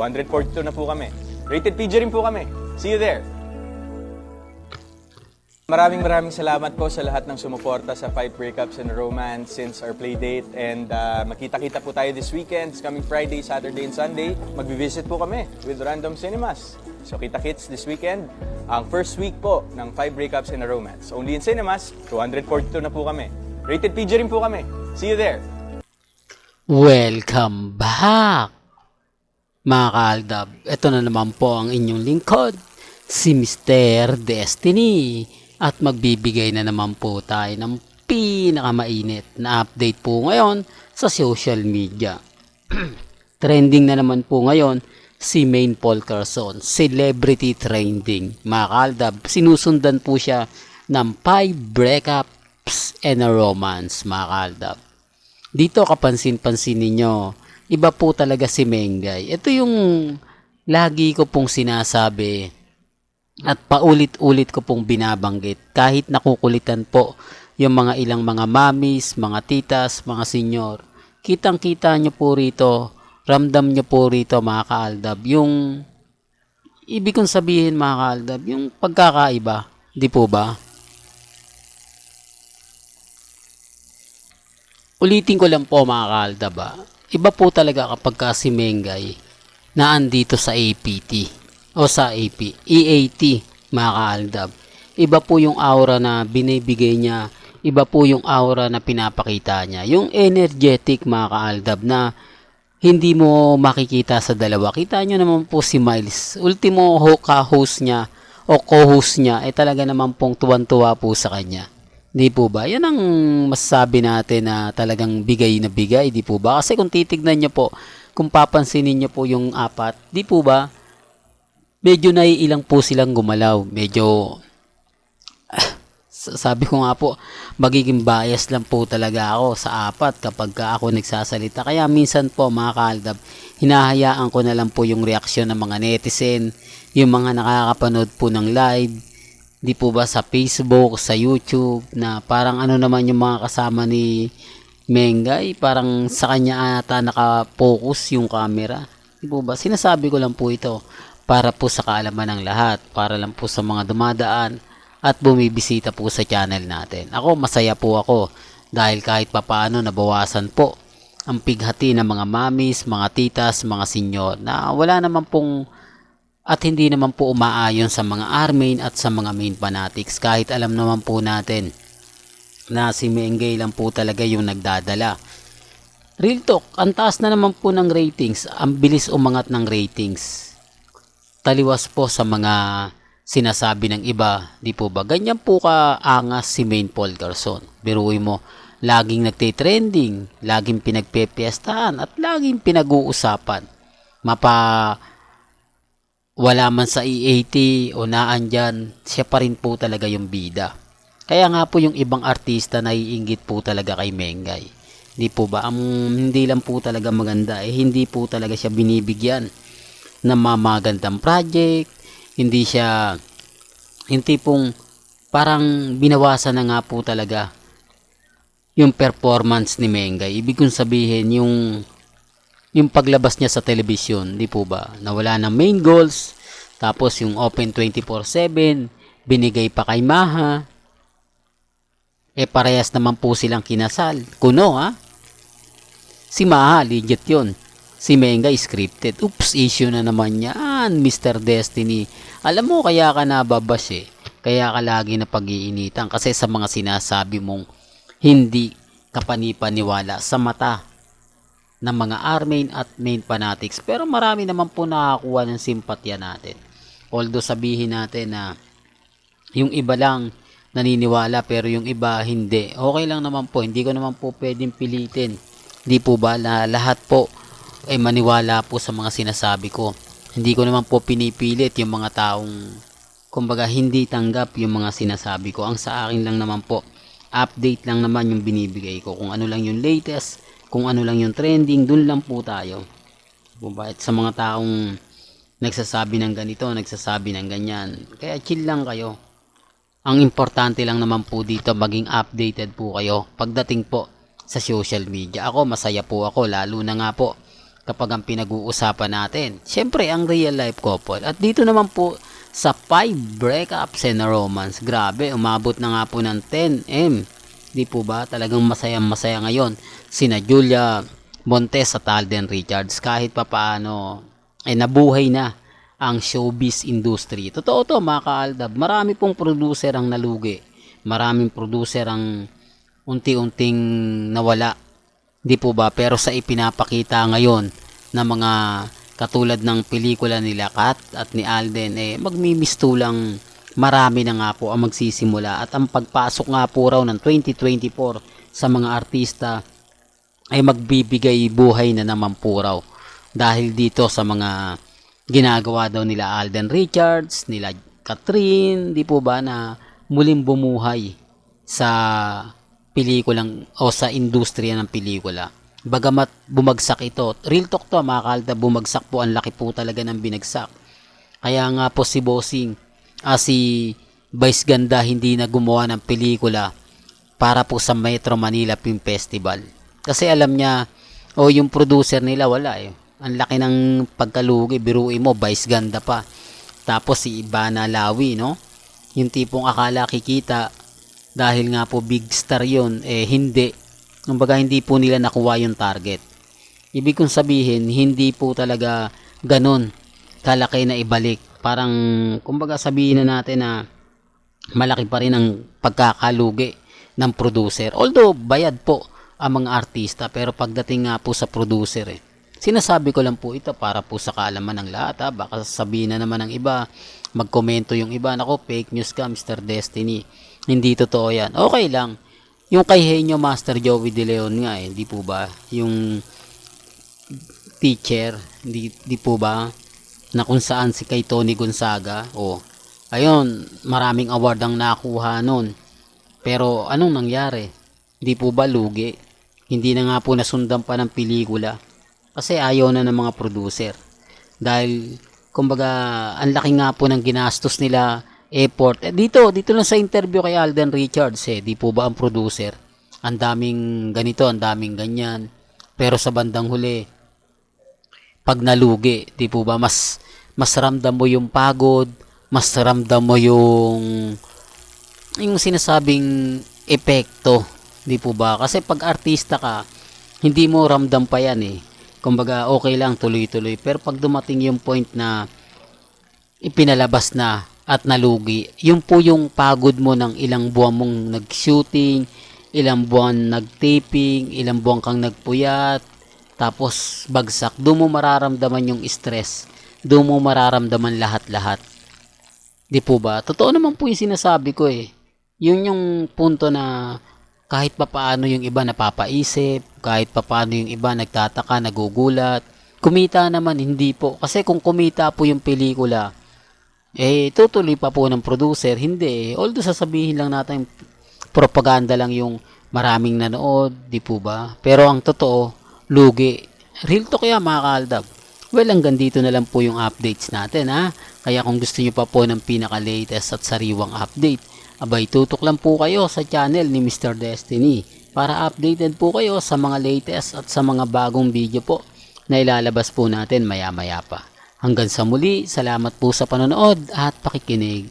242 na po kami. Rated PG rin po kami. See you there! Maraming salamat po sa lahat ng sumuporta sa 5 Breakups and a Romance since our playdate. And makita-kita po tayo this weekend. It's coming Friday, Saturday, and Sunday. Magbivisit po kami with Random Cinemas. So kita-kits this weekend. Ang first week po ng 5 Breakups and a Romance. Only in cinemas, 242 na po kami. Rated PG rin po kami. See you there! Welcome back! Mga kaaldab, ito na naman po ang inyong lingkod, si Mr. Destiny. At magbibigay na naman po tayo ng pinakamainit na update po ngayon sa social media. Trending na naman po ngayon si Maine Paul Carson, celebrity trending. Mga kaaldab, sinusundan po siya ng 5 breakups and a romance, mga kaaldab. Dito kapansin-pansin ninyo, iba po talaga si Mengay. Ito yung lagi ko pong sinasabi at paulit-ulit ko pong binabanggit. Kahit nakukulitan po yung mga ilang mga mamis, mga titas, mga senyor. Kitang-kita nyo po rito, ramdam nyo po rito mga kaaldab. Yung ibig kong sabihin mga kaaldab, yung pagkakaiba. Di po ba? Ulitin ko lang po mga kaaldab. Iba po talaga kapag ka si Mengay na andito sa APT. O sa EAT, mga kaaldab. Iba po yung aura na binibigay niya. Iba po yung aura na pinapakita niya. Yung energetic, mga kaaldab, na hindi mo makikita sa dalawa. Kita nyo naman po si Miles. Ultimo ka-host niya o co-host niya ay talaga naman pong tuwan-tuwa po sa kanya. Di po ba? Yan ang masasabi natin na talagang bigay na bigay. Di po ba? Kasi kung titignan nyo po, kung papansinin nyo po yung apat, di po ba? Medyo naiilang po silang gumalaw. Medyo, sabi ko nga po, magiging bias lang po talaga ako sa apat kapag ako nagsasalita. Kaya minsan po mga kaaldab, hinahayaan ko na lang po yung reaksyon ng mga netizen, yung mga nakakapanood po ng live, di po ba sa Facebook, sa YouTube, na parang ano naman yung mga kasama ni Mengay, parang sa kanya ata nakapokus yung camera. Di po ba? Sinasabi ko lang po ito para po sa kaalaman ng lahat, para lang po sa mga dumadaan at bumibisita po sa channel natin. Ako, masaya po ako dahil kahit papaano nabawasan po ang pighati ng mga mamis, mga titas, mga senyor na wala naman pong at hindi naman po umaayon sa mga armain at sa mga main fanatics, kahit alam naman po natin na si Mengay lang po talaga yung nagdadala. Real talk, ang taas na naman po ng ratings, ang bilis umangat ng ratings. Taliwas po sa mga sinasabi ng iba, di po ba? Ganyan po kaangas si Maine Paul Carson. Biruin mo, laging nagtitrending, laging pinagpepiestahan at laging pinag-uusapan. Wala man sa EAT o naandyan, siya pa rin po talaga yung bida. Kaya nga po yung ibang artista naiinggit po talaga kay Mengay. Di po ba? Hindi lang po talaga maganda, hindi po talaga siya binibigyan na magandang project, hindi pong parang binawasan na nga po talaga yung performance ni Mengay. Ibig kong sabihin yung paglabas niya sa telebisyon, di po ba, nawala ng main goals, tapos yung open 24/7 binigay pa kay Maha, parehas naman po silang kinasal, kuno si Maha legit yun. Si Mengay scripted. Oops, issue na naman yan, Mr. Destiny. Alam mo, kaya ka nababash Kaya ka lagi na pag-iinitan. Kasi sa mga sinasabi mong hindi ka panipaniwala sa mata ng mga armain at main fanatics. Pero marami naman po nakakuha ng simpatya natin. Although sabihin natin na yung iba lang naniniwala pero yung iba hindi. Okay lang naman po. Hindi ko naman po pwedeng pilitin. Di po ba lahat po ay maniwala po sa mga sinasabi ko. Hindi ko naman po pinipilit yung mga taong kumbaga hindi tanggap yung mga sinasabi ko. Ang sa akin lang naman po, update lang naman yung binibigay ko. Kung ano lang yung latest, kung ano lang yung trending, dun lang po tayo. At sa mga taong nagsasabi ng ganito, nagsasabi ng ganyan, kaya chill lang kayo. Ang importante lang naman po dito, maging updated po kayo pagdating po sa social media. Ako, masaya po ako, lalo na nga po kapag ang pinag-uusapan natin. Siyempre, ang real life couple. At dito naman po sa 5 breakups and romance. Grabe, umabot na nga po ng 10M. Di po ba? Talagang masaya ngayon. Sina Julia Montes at Alden Richards. Kahit pa paano, nabuhay na ang showbiz industry. Totoo to mga kaaldab. Marami pong producer ang nalugi. Maraming producer ang unti-unting nawala. Di po ba? Pero sa ipinapakita ngayon na mga katulad ng pelikula nila Kat at ni Alden, magmimistulang marami na nga po ang magsisimula. At ang pagpasok nga po raw ng 2024 sa mga artista ay magbibigay buhay na naman po raw. Dahil dito sa mga ginagawa daw nila Alden Richards, nila Catherine, di po ba, na muling bumuhay sa pelikulang o sa industriya ng pelikula. Bagamat bumagsak ito, real talk to mga kaaldab, bumagsak po, ang laki po talaga ng binagsak. Kaya nga po si Bossing, si Vice Ganda hindi na gumawa ng pelikula para po sa Metro Manila Film Festival. Kasi alam niya, yung producer nila wala eh. Ang laki ng pagkalugi, biruin mo, Vice Ganda pa. Tapos si Ivana Lawi, no? Yung tipong akala kikita, dahil nga po big star yun, hindi. Kumbaga hindi po nila nakuha yung target. Ibig kong sabihin, hindi po talaga ganun kalaki na ibalik. Parang, kumbaga sabihin na natin na malaki pa rin ang pagkakalugi ng producer. Although, bayad po ang mga artista, pero pagdating nga po sa producer, sinasabi ko lang po ito para po sa kaalaman ng lahat. Baka sabihin na naman ng iba, magkomento yung iba, nako, fake news ka, Mr. Destiny. Hindi totoo yan. Okay lang. Yung kay Henyo Master Joey De Leon nga di po ba? Yung teacher, di po ba? Na kung saan si kay Tony Gonzaga. Ayun, maraming award ang nakuha nun. Pero anong nangyari? Di po ba lugi? Hindi na nga po nasundan pa ng pelikula. Kasi ayaw na ng mga producer. Dahil, kumbaga, ang laki nga po ng ginastos nila, effort. Dito lang sa interview kay Alden Richards, di po ba ang producer? Ang daming ganito, ang daming ganyan. Pero sa bandang huli, pag nalugi, di po ba, mas ramdam mo yung pagod, mas ramdam mo yung sinasabing epekto, di po ba? Kasi pag artista ka, hindi mo ramdam pa yan Kumbaga, okay lang, tuloy-tuloy. Pero pag dumating yung point na ipinalabas na at nalugi, yun po yung pagod mo ng ilang buwan mong nag-shooting, ilang buwan nag-taping, ilang buwan kang nagpuyat, tapos bagsak. Doon mo mararamdaman yung stress. Doon mo mararamdaman lahat-lahat. Di po ba? Totoo naman po yung sinasabi ko Yun yung punto na kahit papaano yung iba napapaisip, kahit papaano yung iba nagtataka, nagugulat. Kumita naman, hindi po. Kasi kung kumita po yung pelikula, tutuloy pa po ng producer. Hindi Although sasabihin lang natin, propaganda lang yung maraming nanood, di po ba? Pero ang totoo, lugi. Real talk yan mga kaaldab. Well, hanggang dito na lang po yung updates natin Kaya kung gusto nyo pa po ng pinaka-latest at sariwang update, abay tutok lang po kayo sa channel ni Mr. Destiny para updated po kayo sa mga latest at sa mga bagong video po na ilalabas po natin maya-maya pa. Hanggang sa muli, salamat po sa panonood at pakikinig.